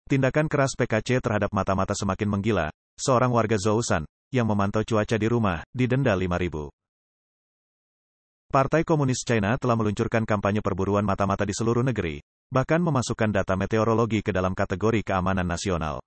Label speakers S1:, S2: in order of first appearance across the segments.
S1: Tindakan keras PKC terhadap mata-mata semakin menggila. Seorang warga Zhoushan, yang memantau cuaca di rumah, didenda 5.000. Partai Komunis China telah meluncurkan kampanye perburuan mata-mata di seluruh negeri, bahkan memasukkan data meteorologi ke dalam kategori keamanan nasional.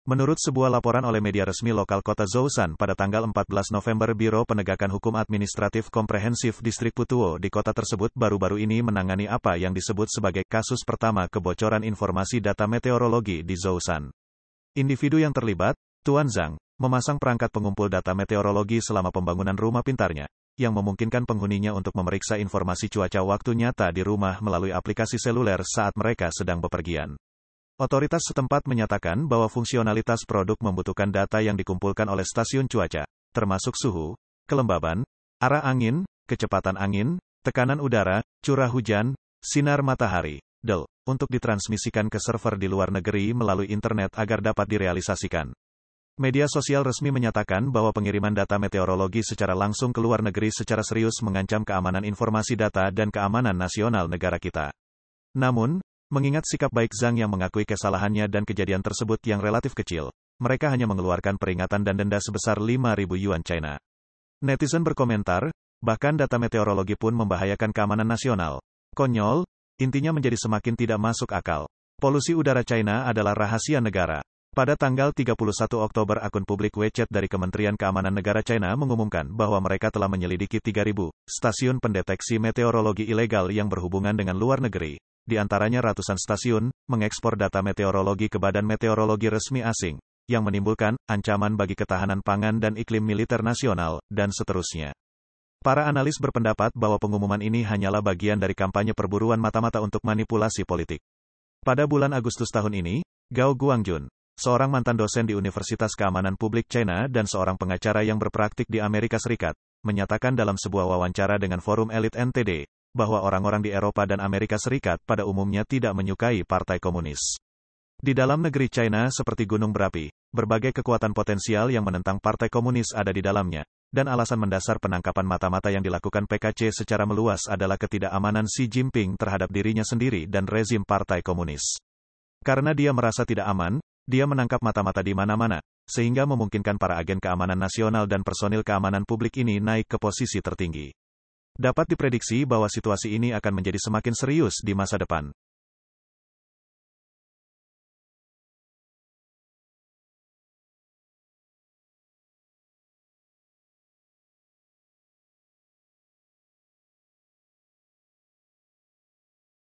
S1: Menurut sebuah laporan oleh media resmi lokal kota Zhoushan pada tanggal 14 November, Biro Penegakan Hukum Administratif Komprehensif Distrik Putuo di kota tersebut baru-baru ini menangani apa yang disebut sebagai kasus pertama kebocoran informasi data meteorologi di Zhoushan. Individu yang terlibat, Tuan Zhang, memasang perangkat pengumpul data meteorologi selama pembangunan rumah pintarnya, yang memungkinkan penghuninya untuk memeriksa informasi cuaca waktu nyata di rumah melalui aplikasi seluler saat mereka sedang bepergian. Otoritas setempat menyatakan bahwa fungsionalitas produk membutuhkan data yang dikumpulkan oleh stasiun cuaca, termasuk suhu, kelembaban, arah angin, kecepatan angin, tekanan udara, curah hujan, sinar matahari, DEL, untuk ditransmisikan ke server di luar negeri melalui internet agar dapat direalisasikan. Media sosial resmi menyatakan bahwa pengiriman data meteorologi secara langsung ke luar negeri secara serius mengancam keamanan informasi data dan keamanan nasional negara kita. Namun, mengingat sikap baik Zhang yang mengakui kesalahannya dan kejadian tersebut yang relatif kecil, mereka hanya mengeluarkan peringatan dan denda sebesar 5.000 yuan China. Netizen berkomentar, bahkan data meteorologi pun membahayakan keamanan nasional. Konyol, intinya menjadi semakin tidak masuk akal. Polusi udara China adalah rahasia negara. Pada tanggal 31 Oktober akun publik WeChat dari Kementerian Keamanan Negara China mengumumkan bahwa mereka telah menyelidiki 3.000 stasiun pendeteksi meteorologi ilegal yang berhubungan dengan luar negeri. Di antaranya ratusan stasiun mengekspor data meteorologi ke badan meteorologi resmi asing, yang menimbulkan ancaman bagi ketahanan pangan dan iklim militer nasional, dan seterusnya. Para analis berpendapat bahwa pengumuman ini hanyalah bagian dari kampanye perburuan mata-mata untuk manipulasi politik. Pada bulan Agustus tahun ini, Gao Guangjun, seorang mantan dosen di Universitas Keamanan Publik China dan seorang pengacara yang berpraktik di Amerika Serikat, menyatakan dalam sebuah wawancara dengan forum elit NTD, bahwa orang-orang di Eropa dan Amerika Serikat pada umumnya tidak menyukai Partai Komunis. Di dalam negeri China seperti gunung berapi, berbagai kekuatan potensial yang menentang Partai Komunis ada di dalamnya, dan alasan mendasar penangkapan mata-mata yang dilakukan PKC secara meluas adalah ketidakamanan Xi Jinping terhadap dirinya sendiri dan rezim Partai Komunis. Karena dia merasa tidak aman, dia menangkap mata-mata di mana-mana, sehingga memungkinkan para agen keamanan nasional dan personil keamanan publik ini naik ke posisi tertinggi. Dapat diprediksi bahwa situasi ini akan menjadi semakin serius di masa depan.